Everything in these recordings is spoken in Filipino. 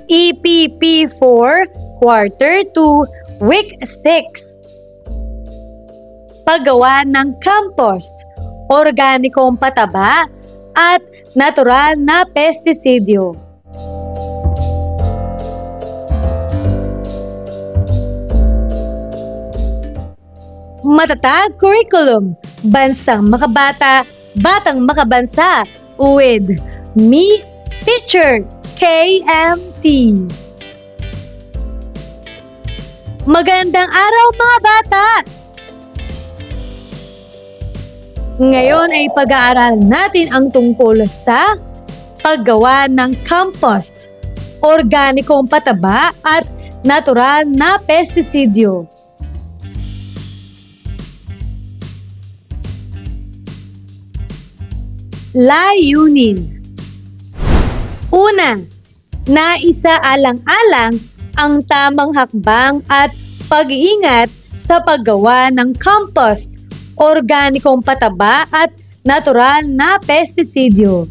EPP 4, Quarter 2, Week 6. Paggawa ng compost, organikong pataba, at natural na pestisidyo. Matatag curriculum, bansang makabata, batang makabansa, with me, Teacher KMT. Magandang araw mga bata! Ngayon ay pag-aaralan natin ang tungkol sa paggawa ng compost, organikong pataba at natural na pestisidyo. Layunin. Una, naisaalang-alang ang tamang hakbang at pag-iingat sa paggawa ng compost, organikong pataba at natural na pestisidyo.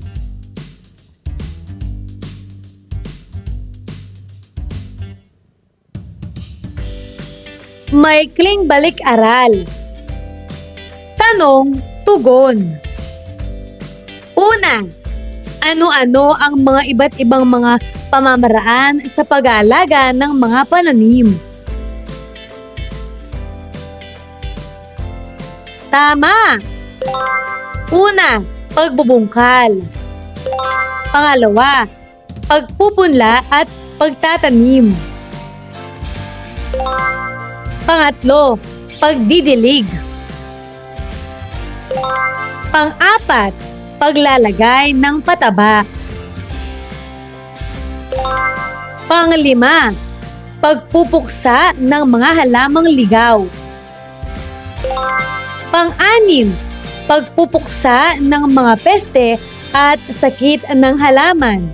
Maikling balik-aral. Tanong, tugon. Una, ano-ano ang mga iba't ibang mga pamamaraan sa pag-aalaga ng mga pananim? Tama! Una, pagbubungkal. Pangalawa, pagpupunla at pagtatanim. Pangatlo, pagdidilig. Pang-apat, paglalagay ng pataba. Pang-lima, pagpupuksa ng mga halamang ligaw. Pang-anim, pagpupuksa ng mga peste at sakit ng halaman.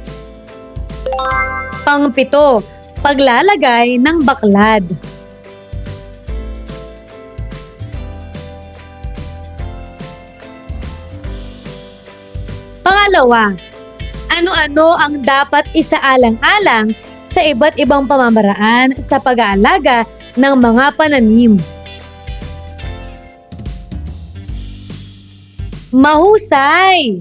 Pang-pito, paglalagay ng baklad. Pangalawa, ano-ano ang dapat isaalang-alang sa iba't ibang pamamaraan sa pag-aalaga ng mga pananim? Mahusay!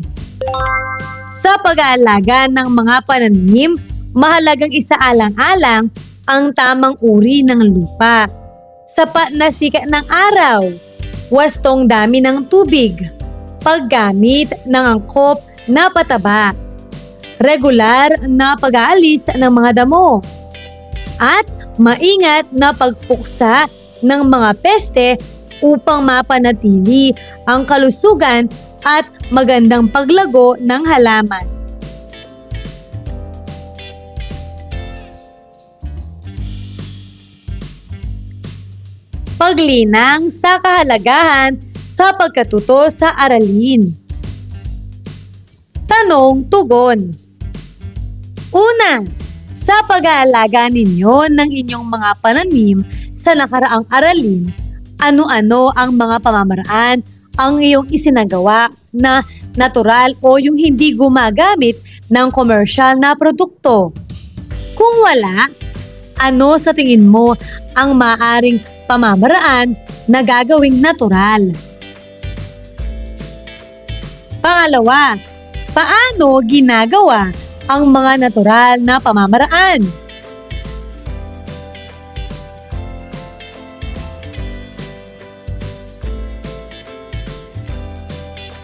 Sa pag-aalaga ng mga pananim, mahalagang isaalang-alang ang tamang uri ng lupa, sapat na sikat ng araw, wastong dami ng tubig, paggamit ng angkop na pataba, regular na pag-aalis ng mga damo, at maingat na pagpuksa ng mga peste upang mapanatili ang kalusugan at magandang paglago ng halaman. Paglinang sa kahalagahan sa pagkatuto sa aralin. Tanong, tugon. Una, sa pag-aalaga ninyo ng inyong mga pananim sa nakaraang aralin, ano-ano ang mga pamamaraan ang iyong isinagawa na natural o yung hindi gumagamit ng komersyal na produkto? Kung wala, ano sa tingin mo ang maaaring pamamaraan na gagawing natural? Pangalawa, paano ginagawa ang mga natural na pamamaraan?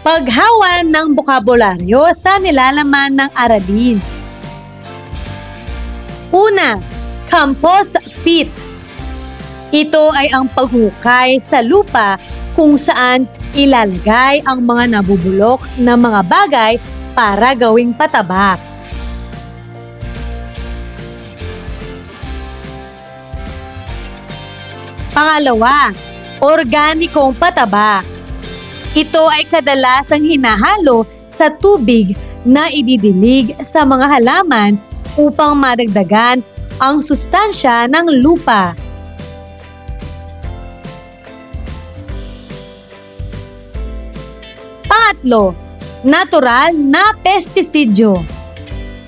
Paghawan ng bokabularyo sa nilalaman ng aralin. Una, compost pit. Ito ay ang paghukay sa lupa kung saan ilalagay ang mga nabubulok na mga bagay para gawing pataba. Pangalawa, organikong pataba. Ito ay kadalasang hinahalo sa tubig na ididilig sa mga halaman upang madagdagan ang sustansya ng lupa. Pangatlo, Natural na pestisidyo.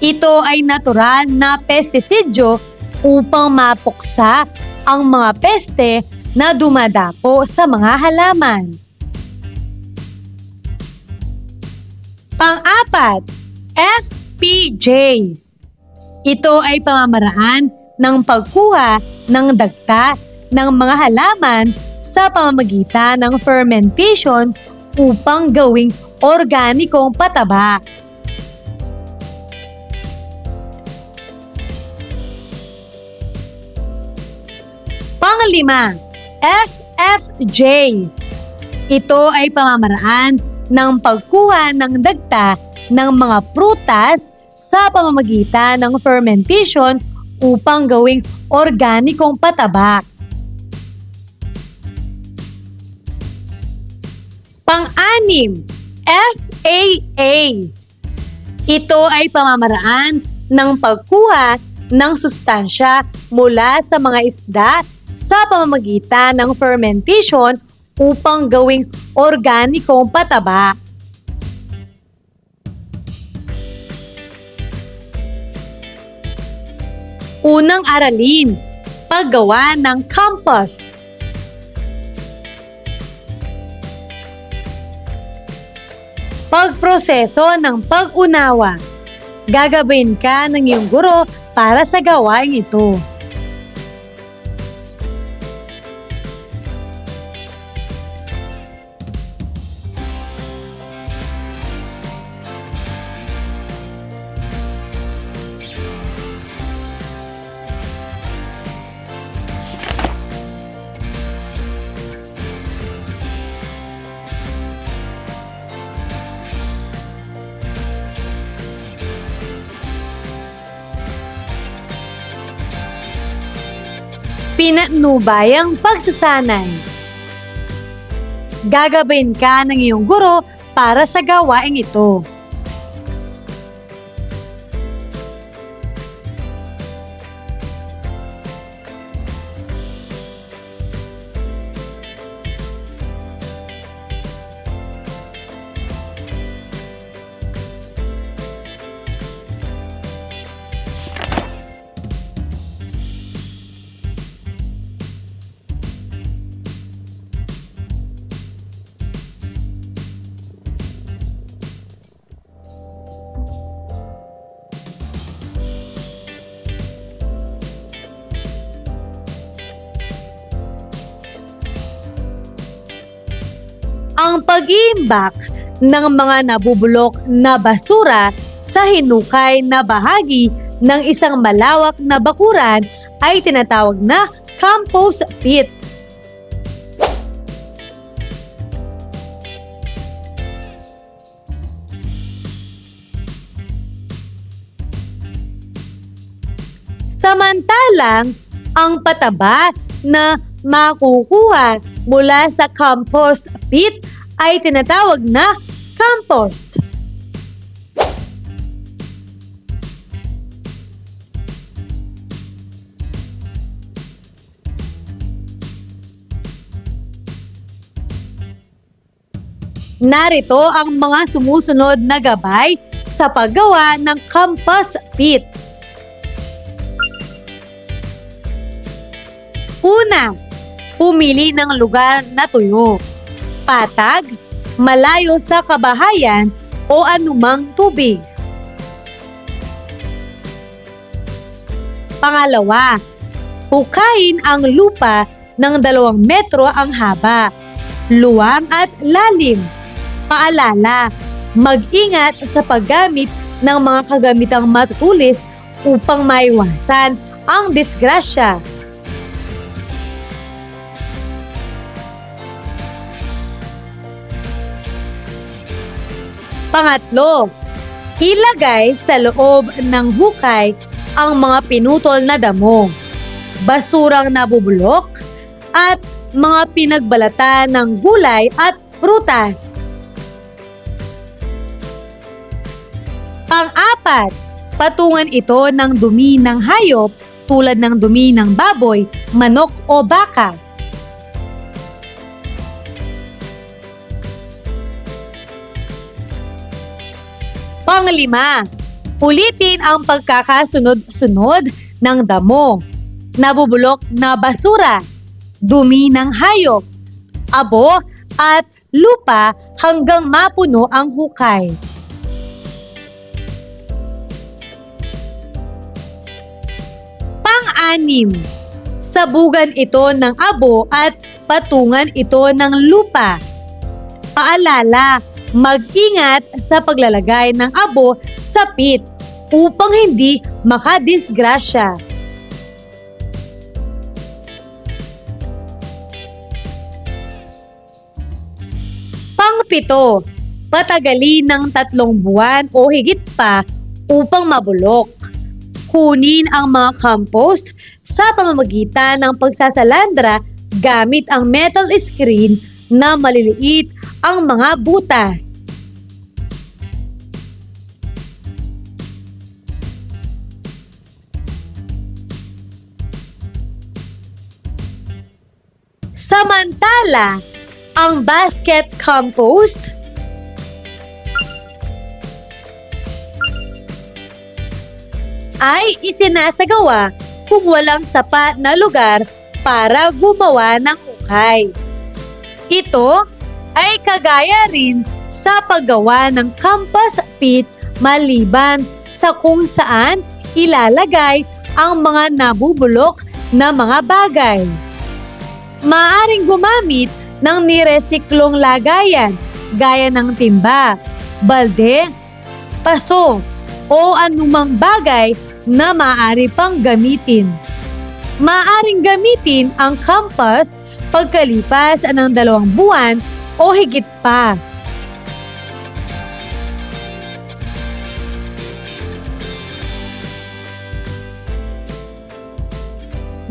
Ito ay natural na pestisidyo upang mapuksa ang mga peste na dumadapo sa mga halaman. Pang-apat, FPJ. Ito ay pamamaraan ng pagkuha ng dagta ng mga halaman sa pamamagitan ng fermentation upang gawing organikong pataba. Pang-lima, FFJ. Ito ay pamamaraan ng pagkuha ng dagta ng mga prutas sa pamamagitan ng fermentation upang gawing organikong pataba. Pang-anim, FAA. Ito ay pamamaraan ng pagkuha ng sustansya mula sa mga isda sa pamamagitan ng fermentation upang gawing organikong pataba. Unang aralin, paggawa ng compost. Pagproseso ng pag-unawa. Gagabayin ka ng iyong guro para sa gawain ito. Pinatnubayang pagsasanay. Gagabayin ka ng iyong guro para sa gawain ito. Ang pag-iimbak ng mga nabubulok na basura sa hinukay na bahagi ng isang malawak na bakuran ay tinatawag na compost pit. Samantalang, ang pataba na makukuha mula sa compost pit ay tinatawag na compost. Narito ang mga sumusunod na gabay sa paggawa ng compost pit. Una, pumili ng lugar na tuyo, patag, malayo sa kabahayan o anumang tubig. Pangalawa, hukayin ang lupa ng 2 metro ang haba, luwang at lalim. Paalala, mag-ingat sa paggamit ng mga kagamitang matutulis upang maiwasan ang disgrasya. Pangatlo, ilagay sa loob ng hukay ang mga pinutol na damo, basurang nabubulok, at mga pinagbalatan ng gulay at prutas. Pang-apat, patungan ito ng dumi ng hayop tulad ng dumi ng baboy, manok o baka. Panglima, ulitin ang pagkakasunod-sunod ng damo, nabubulok na basura, dumi ng hayop, abo at lupa hanggang mapuno ang hukay. Pang-anim, sabugan ito ng abo at patungan ito ng lupa. Paalala, mag-ingat sa paglalagay ng abo sa pit upang hindi makadisgrasya. Pang-pito, patagalin ng 3 buwan o higit pa upang mabulok. Kunin ang mga compost sa pamamagitan ng pagsasalandra gamit ang metal screen na maliliit ang mga butas. Samantala, ang basket compost ay isinasagawa kung walang sapat na lugar para gumawa ng hukay. Ito ay kagaya rin sa paggawa ng compost pit maliban sa kung saan ilalagay ang mga nabubulok na mga bagay. Maaaring gumamit ng niresiklong lagayan gaya ng timba, balde, paso o anumang bagay na maaari pang gamitin. Maaaring gamitin ang compost pagkalipas ng 2 buwan o higit pa.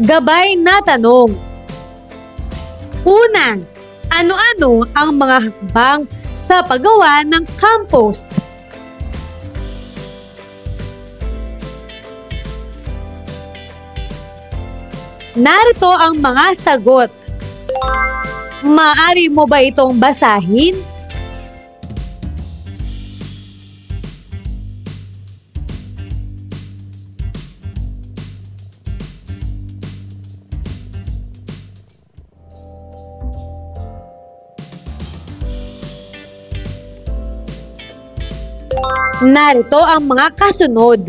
Gabay na tanong. Una, ano-ano ang mga hakbang sa paggawa ng compost? Narito ang mga sagot. Maaari mo ba itong basahin? Narito ang mga kasunod.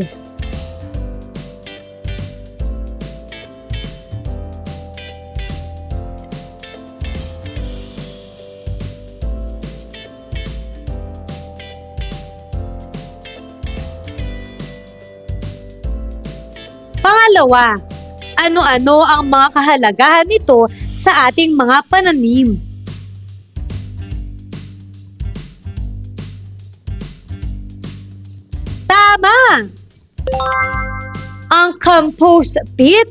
Pangalawa, ano-ano ang mga kahalagahan nito sa ating mga pananim? Tama! Ang compost pit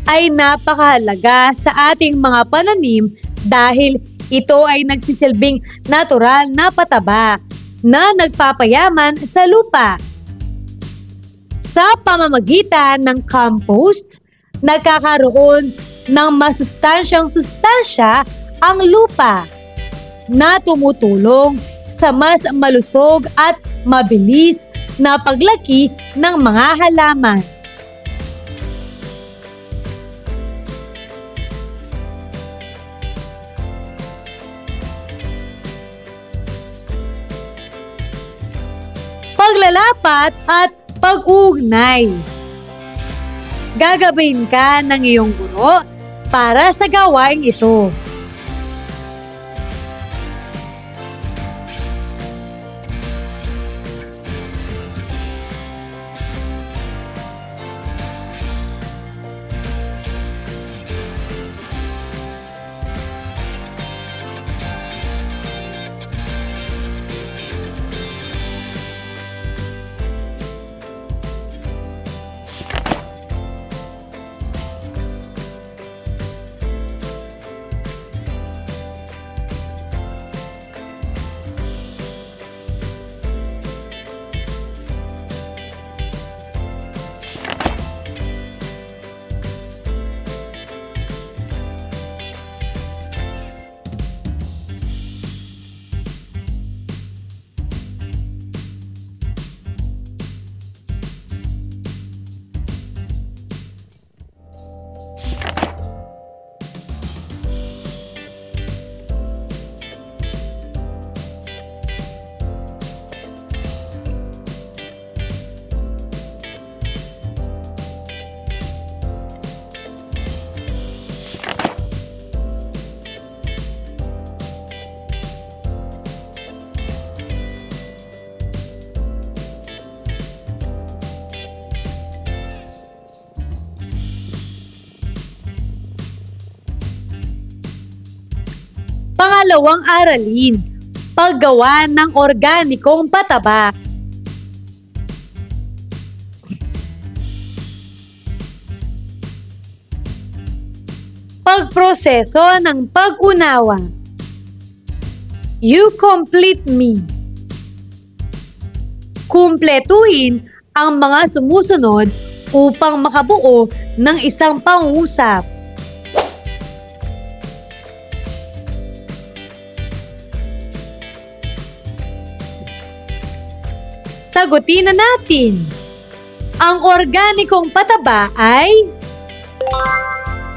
ay napakahalaga sa ating mga pananim dahil ito ay nagsisilbing natural na pataba na nagpapayaman sa lupa. Sa pamamagitan ng compost, nagkakaroon ng masustansyang sustansya ang lupa na tumutulong sa mas malusog at mabilis na paglaki ng mga halaman. Paglalapat at pag-uugnay. Gagabayin ka ng iyong guro para sa gawaing ito. Pangalawang aralin, paggawa ng organikong pataba. Pagproseso ng pag-unawa. You complete me. Kumpletuhin ang mga sumusunod upang makabuo ng isang pangungusap. Sagutin na natin. Ang organikong pataba ay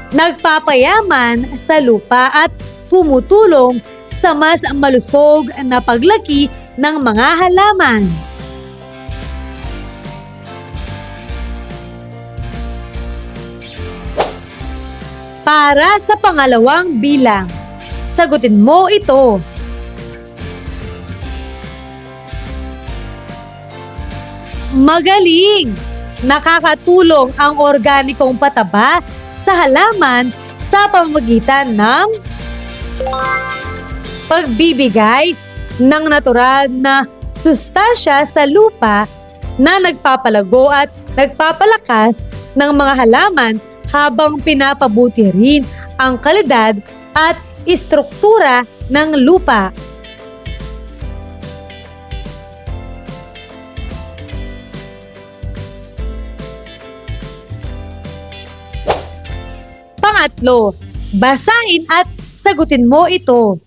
nagpapayaman sa lupa at tumutulong sa mas malusog na paglaki ng mga halaman. Para sa pangalawang bilang, sagutin mo ito. Magaling! Nakakatulong ang organikong pataba sa halaman sa pamamagitan ng pagbibigay ng natural na sustansya sa lupa na nagpapalago at nagpapalakas ng mga halaman habang pinapabuti rin ang kalidad at istruktura ng lupa. Pangatlo, basahin at sagutin mo ito.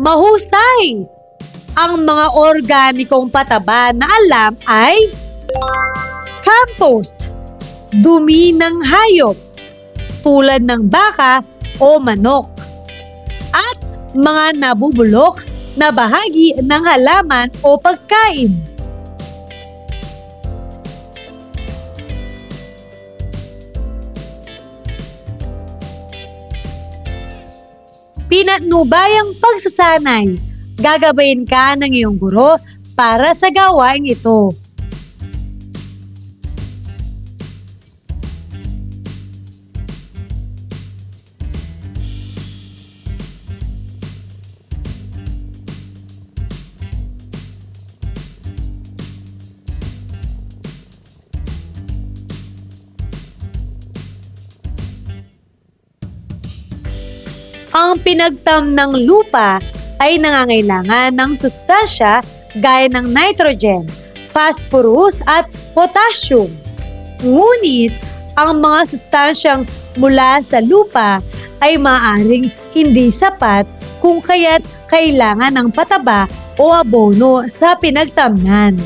Mahusay! Ang mga organikong pataba na alam ay compost, dumi ng hayop, tulad ng baka o manok, at mga nabubulok na bahagi ng halaman o pagkain. Pinatnubayang pagsasanay. Gagabayin ka ng iyong guro para sa gawain ito. Ang pinagtam ng lupa ay nangangailangan ng sustansya gaya ng nitrogen, phosphorus at potassium. Ngunit, ang mga sustansyang mula sa lupa ay maaaring hindi sapat kung kaya't kailangan ng pataba o abono sa pinagtamnan.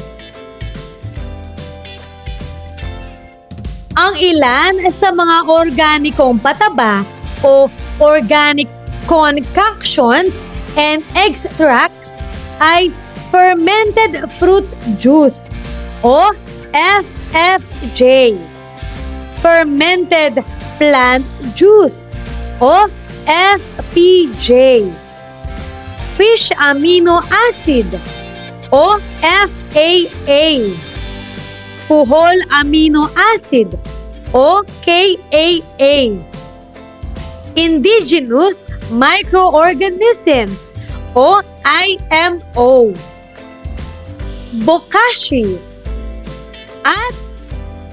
Ang ilan sa mga organikong pataba o organic concoctions and extracts ay fermented fruit juice o FFJ, fermented plant juice o FPJ, fish amino acid o FAA, puhol amino acid o KAA, indigenous microorganisms o IMO, bokashi, at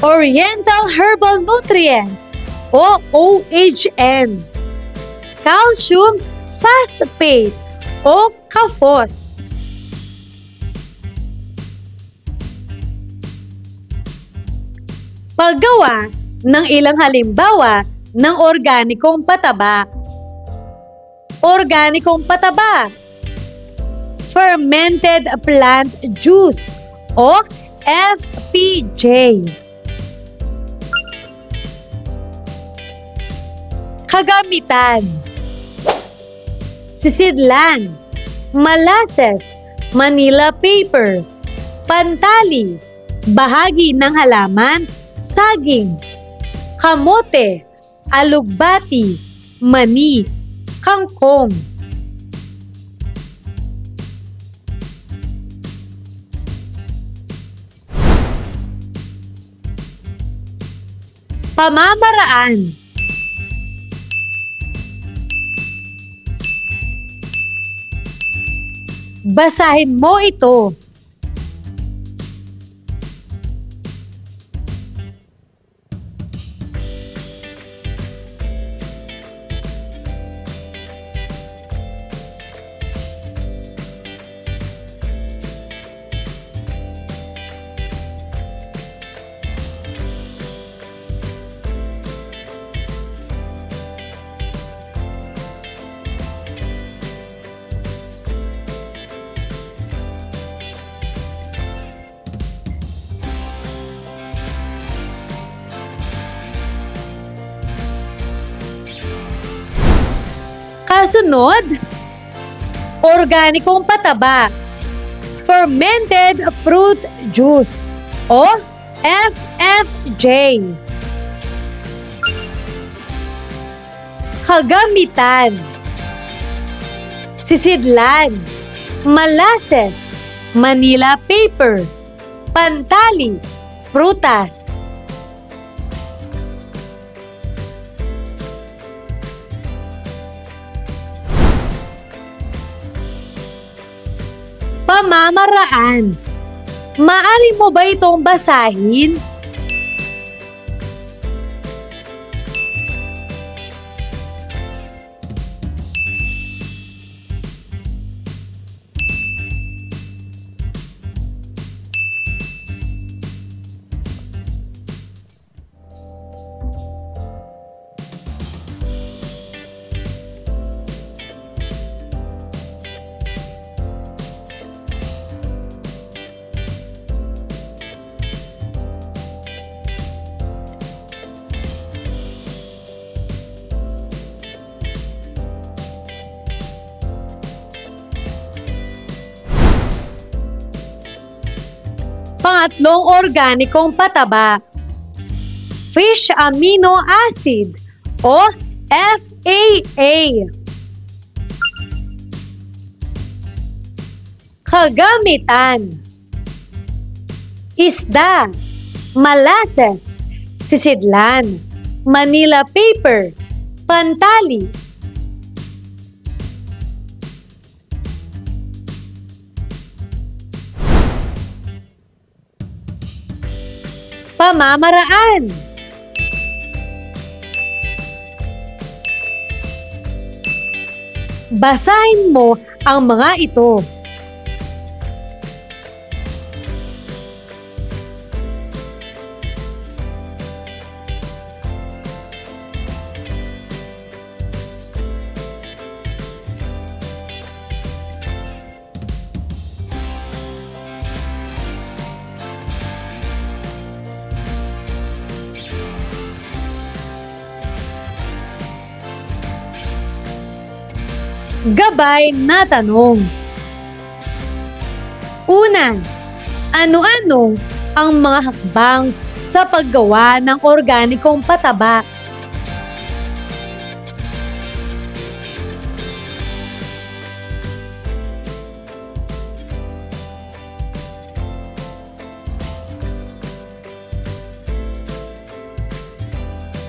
oriental herbal nutrients o OHN, calcium phosphate o CAFOS. Paggawa ng ilang halimbawa ng organikong pataba. Organikong pataba, fermented plant juice o FPJ. Kagamitan: sisidlan, molasses, Manila paper, pantali, bahagi ng halaman, saging, kamote, alugbati, mani, kangkong. Pamamaraan. Basahin mo ito. Kasunod, organikong pataba, fermented fruit juice o FFJ. Kagamitan, sisidlan, molasses, Manila paper, pantali, prutas. Pamamaraan. Maaari mo ba itong basahin? Pangatlong organikong pataba, fish amino acid o FAA. Kagamitan, isda, molasses, sisidlan, Manila paper, pantali. Pamamaraan. Basahin mo ang mga ito. Gabay na tanong. Una, ano-ano ang mga hakbang sa paggawa ng organikong pataba?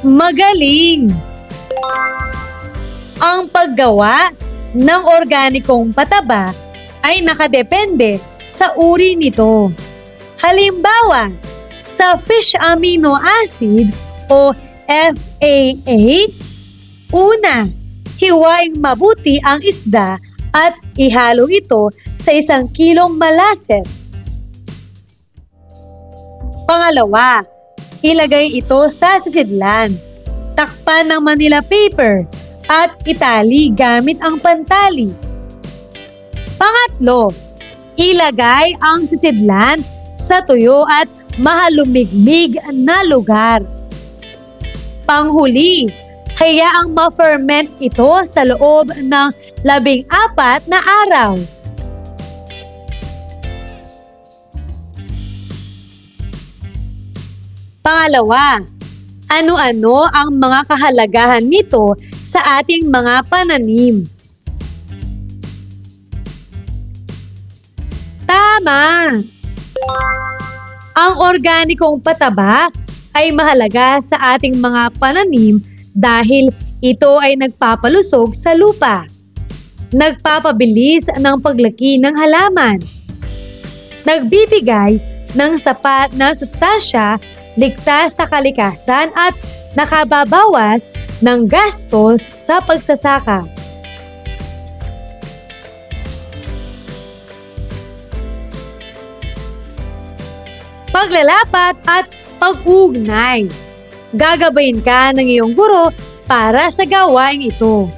Magaling! Ang paggawa ng organikong pataba ay nakadepende sa uri nito. Halimbawa, sa fish amino acid o FAA, una, hiwaing mabuti ang isda at ihalo ito sa 1 kilong molasses. Pangalawa, ilagay ito sa sisidlan, takpan ng Manila paper, at itali gamit ang pantali. Pangatlo, ilagay ang sisidlan sa tuyo at mahalumigmig na lugar. Panghuli, hayaang ma-ferment ito sa loob ng 14 na araw. Pangalawa, ano-ano ang mga kahalagahan nito sa ating mga pananim? Tama! Ang organikong pataba ay mahalaga sa ating mga pananim dahil ito ay nagpapalusog sa lupa, nagpapabilis ng paglaki ng halaman, nagbibigay ng sapat na sustansya, ligtas sa kalikasan at nakababawas ng gastos sa pagsasaka. Paglalapat at pag-ugnay. Gagabayin ka ng iyong guro para sa gawain ito.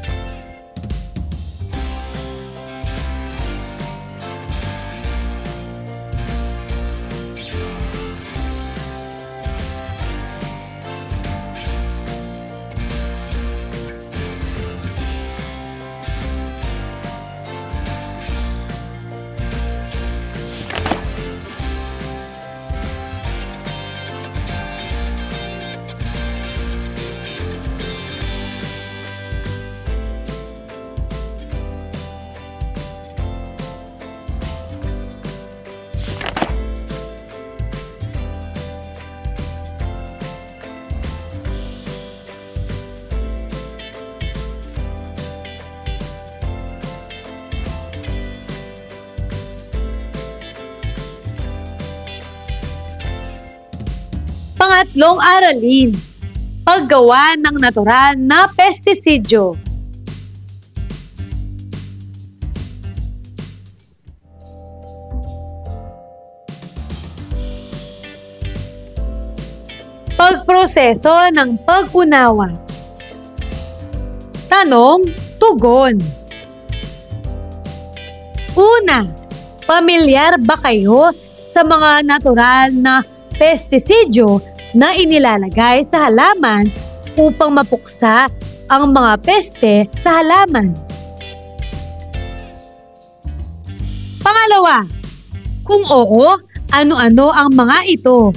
Pangatlong aralin, paggawa ng natural na pestisidyo. Pagproseso ng pag-unawa. Tanong, tugon. Una, pamilyar ba kayo sa mga natural na pestisidyo na inilalagay sa halaman upang mapuksa ang mga peste sa halaman? Pangalawa, kung oo, ano-ano ang mga ito?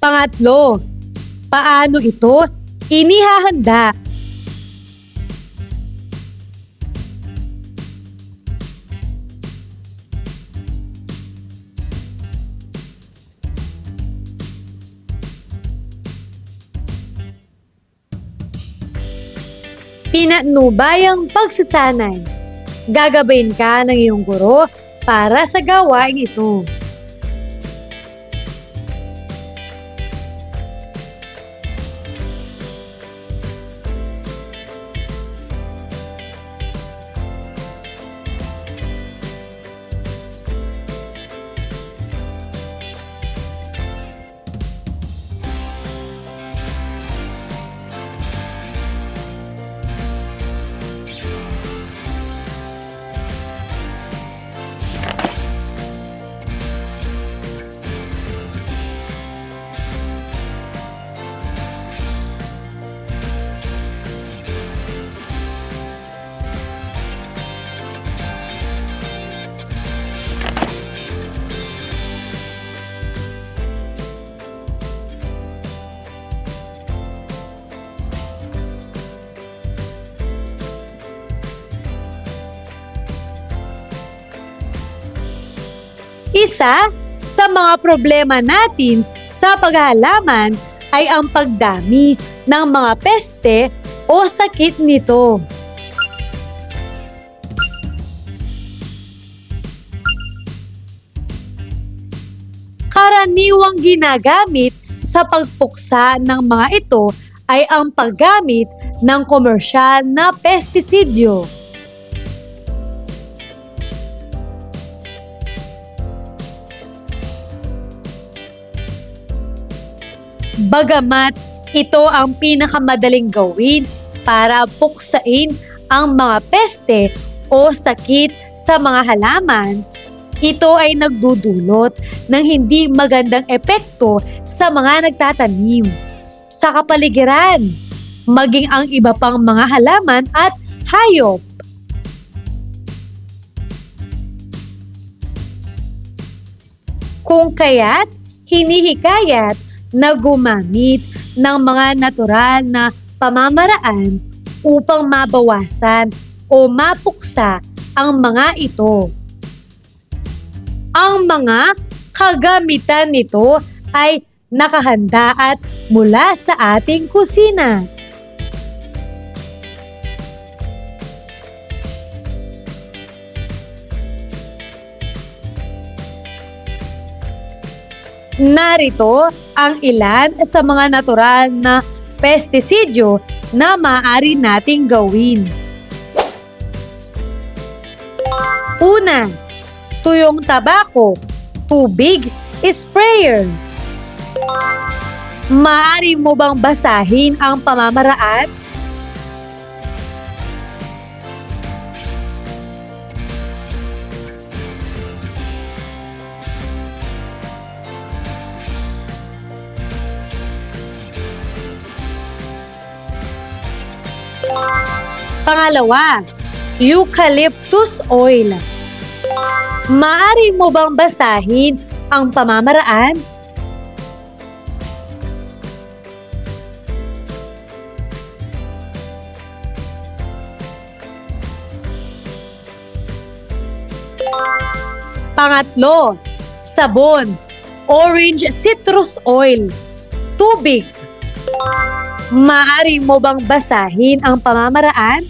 Pangatlo, paano ito inihahanda? Pinatnubayang pagsasanay. Gagabayin ka ng iyong guro para sa gawain ito. Isa sa mga problema natin sa paghahalaman ay ang pagdami ng mga peste o sakit nito. Karaniwang ginagamit sa pagpuksa ng mga ito ay ang paggamit ng komersyal na pestisidyo. Bagamat ito ang pinakamadaling gawin para puksain ang mga peste o sakit sa mga halaman, ito ay nagdudulot ng hindi magandang epekto sa mga nagtatanim, sa kapaligiran, maging ang iba pang mga halaman at hayop. Kung kaya't hinihikayat na gumamit ng mga natural na pamamaraan upang mabawasan o mapuksa ang mga ito. Ang mga kagamitan nito ay nakahanda at mula sa ating kusina. Narito ang ilan sa mga natural na pestisidyo na maaari nating gawin. Una, tuyong tabako, tubig, sprayer. Maaari mo bang basahin ang pamamaraan? Pangalawa, eucalyptus oil. Maaari mo bang basahin ang pamamaraan? Pangatlo, sabon, orange citrus oil, tubig. Maaari mo bang basahin ang pamamaraan?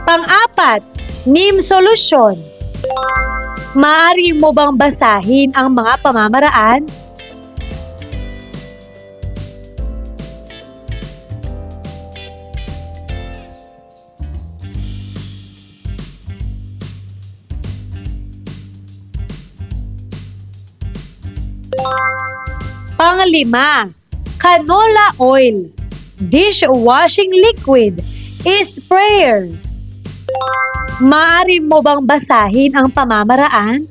Pang-apat, neem solution. Maaari mo bang basahin ang mga pamamaraan? Panglima, canola oil, dishwashing liquid, sprayer. Maaari mo bang basahin ang pamamaraan?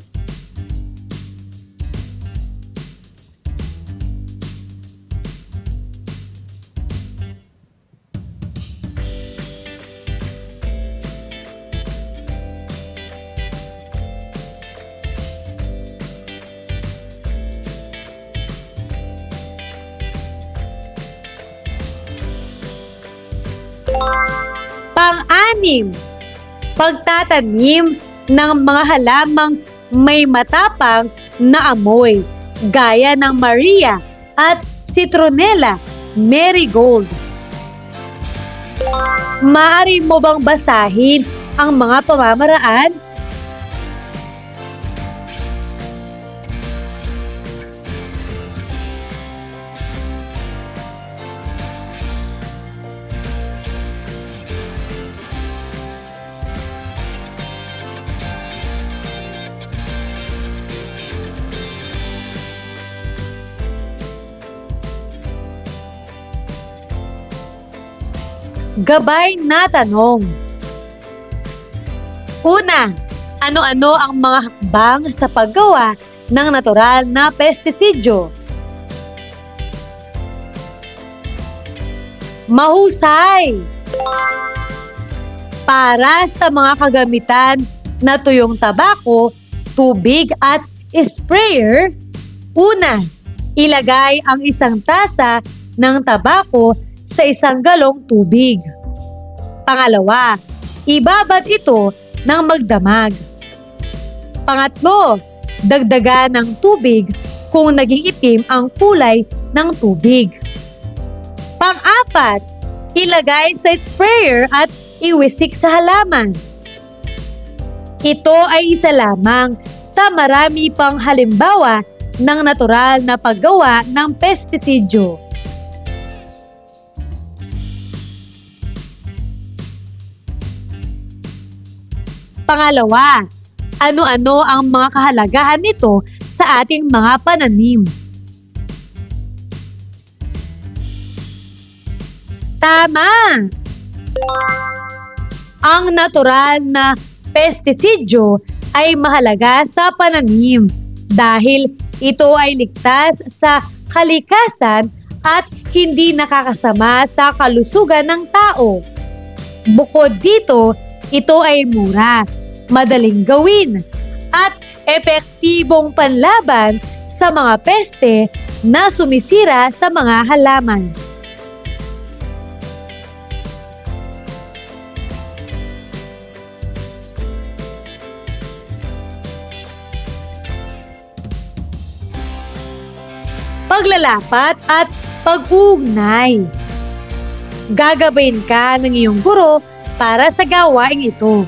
Pang-anim, pagtatanim ng mga halamang may matapang na amoy gaya ng Maria at Citronella marigold. Maaari mo bang basahin ang mga pamamaraan? Gabay na tanong. Una, ano-ano ang mga hakbang sa paggawa ng natural na pestisidyo? Mahusay! Para sa mga kagamitan na tuyong tabako, tubig at sprayer, una, ilagay ang isang tasa ng tabako sa isang galong tubig. Pangalawa, ibabad ito ng magdamag. Pangatlo, dagdagan ng tubig kung naging itim ang kulay ng tubig. Pang-apat, ilagay sa sprayer at iwisik sa halaman. Ito ay isa lamang sa marami pang halimbawa ng natural na paggawa ng pestisidyo. Pangalawa, ano-ano ang mga kahalagahan nito sa ating mga pananim? Tama! Ang natural na pestisidyo ay mahalaga sa pananim dahil ito ay ligtas sa kalikasan at hindi nakakasama sa kalusugan ng tao. Bukod dito, ito ay mura, madaling gawin, at epektibong panlaban sa mga peste na sumisira sa mga halaman. Paglalapat at pag-uugnay. Gagabayin ka ng iyong guro para sa gawaing ito.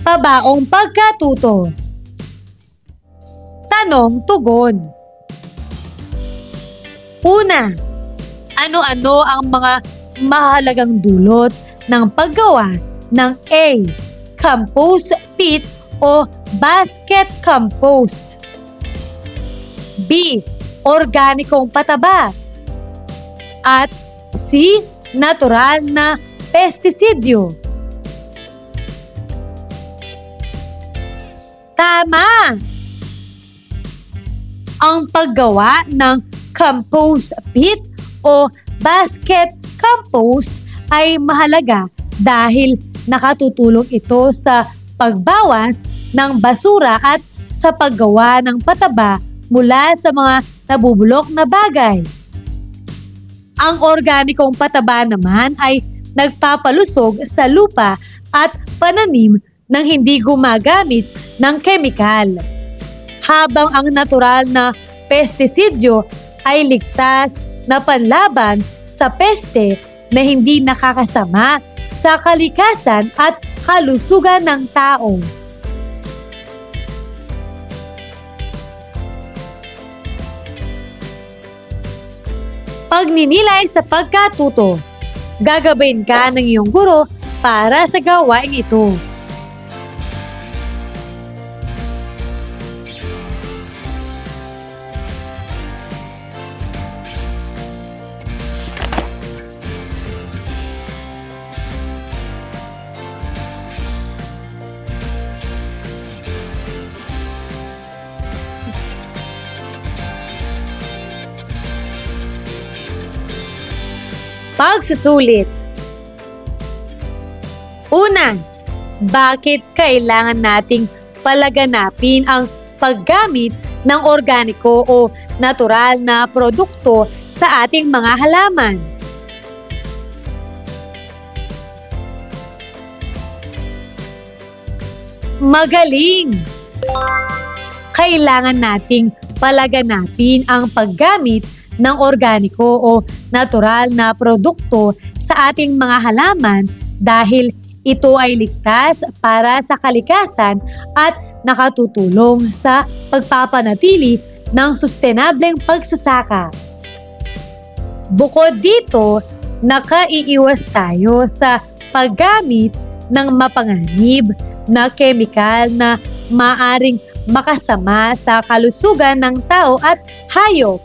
Pabaong pagkatuto. Tanong-tugon. Una, ano-ano ang mga mahalagang dulot ng paggawa ng A. Compost pit o basket compost? B. Organikong pataba? At C. Natural na pestisidyo? Tama! Ang paggawa ng compost pit o basket compost ay mahalaga dahil nakatutulong ito sa pagbawas ng basura at sa paggawa ng pataba mula sa mga nabubulok na bagay. Ang organikong pataba naman ay nagpapalusog sa lupa at pananim nang hindi gumagamit ng kemikal. Habang ang natural na pestisidyo ay ligtas na panlaban sa peste na hindi nakakasama sa kalikasan at kalusugan ng tao. Pagninilay sa pagkatuto. Gagabayin ka ng iyong guro para sa gawaing ito. Pagsusulit. Una, bakit kailangan nating palaganapin ang paggamit ng organiko o natural na produkto sa ating mga halaman? Magaling! Kailangan nating palaganapin ang paggamit ng organiko o natural na produkto sa ating mga halaman dahil ito ay ligtas para sa kalikasan at nakatutulong sa pagpapanatili ng sustenableng pagsasaka. Bukod dito, nakaiiwas tayo sa paggamit ng mapanganib na kemikal na maaring makasama sa kalusugan ng tao at hayop.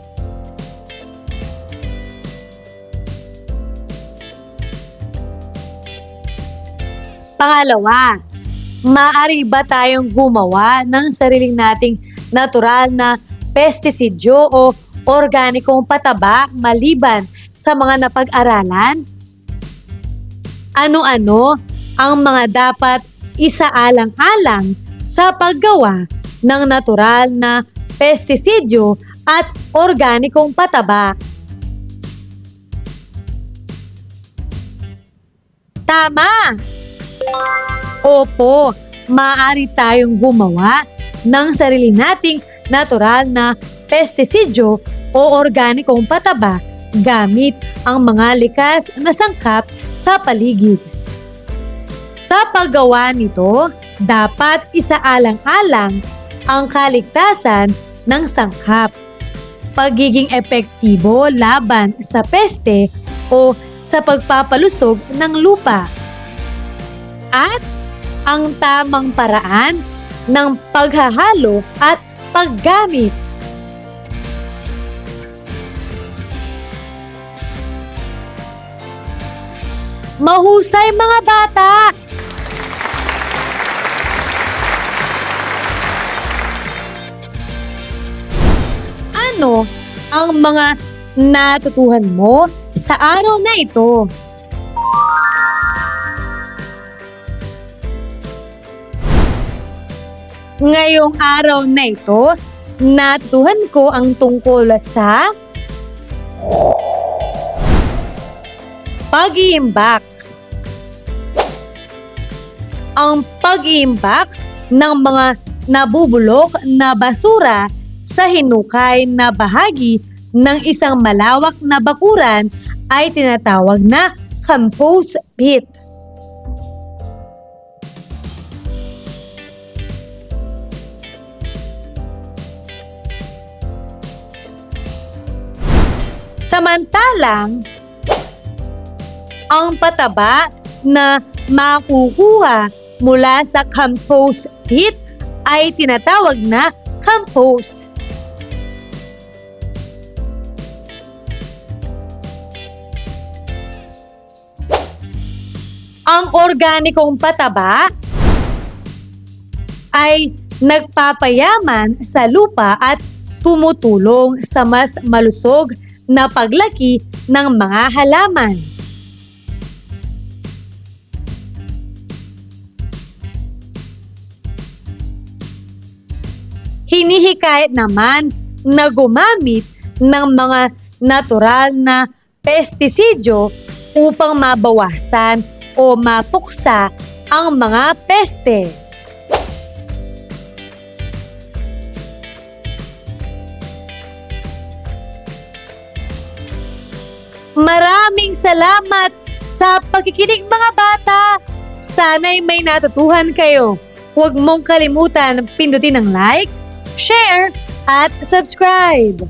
Pangalawa, maaari ba tayong gumawa ng sariling nating natural na pestisidyo o organikong pataba maliban sa mga napag-aralan? Ano-ano ang mga dapat isaalang-alang sa paggawa ng natural na pestisidyo at organikong pataba? Tama! Opo, maaari tayong gumawa ng sarili nating natural na pestisidyo o organikong pataba gamit ang mga likas na sangkap sa paligid. Sa paggawa nito, dapat isaalang-alang ang kaligtasan ng sangkap, pagiging epektibo laban sa peste o sa pagpapalusog ng lupa, at ang tamang paraan ng paghahalo at paggamit. Mahusay mga bata! Ano ang mga natutuhan mo sa araw na ito? Ngayong araw na ito, natutuhan ko ang tungkol sa pag-iimbak. Ang pag-iimbak ng mga nabubulok na basura sa hinukay na bahagi ng isang malawak na bakuran ay tinatawag na compost pit. Samantalang, ang pataba na makukuha mula sa compost pit ay tinatawag na compost. Ang organikong pataba ay nagpapayaman sa lupa at tumutulong sa mas malusog na paglaki ng mga halaman. Hinihikayat naman na gumamit ng mga natural na pestisidyo upang mabawasan o mapuksa ang mga peste. Maraming salamat sa pagkikinig mga bata. Sana'y may natutuhan kayo. Huwag mong kalimutan pindutin ang like, share, at subscribe.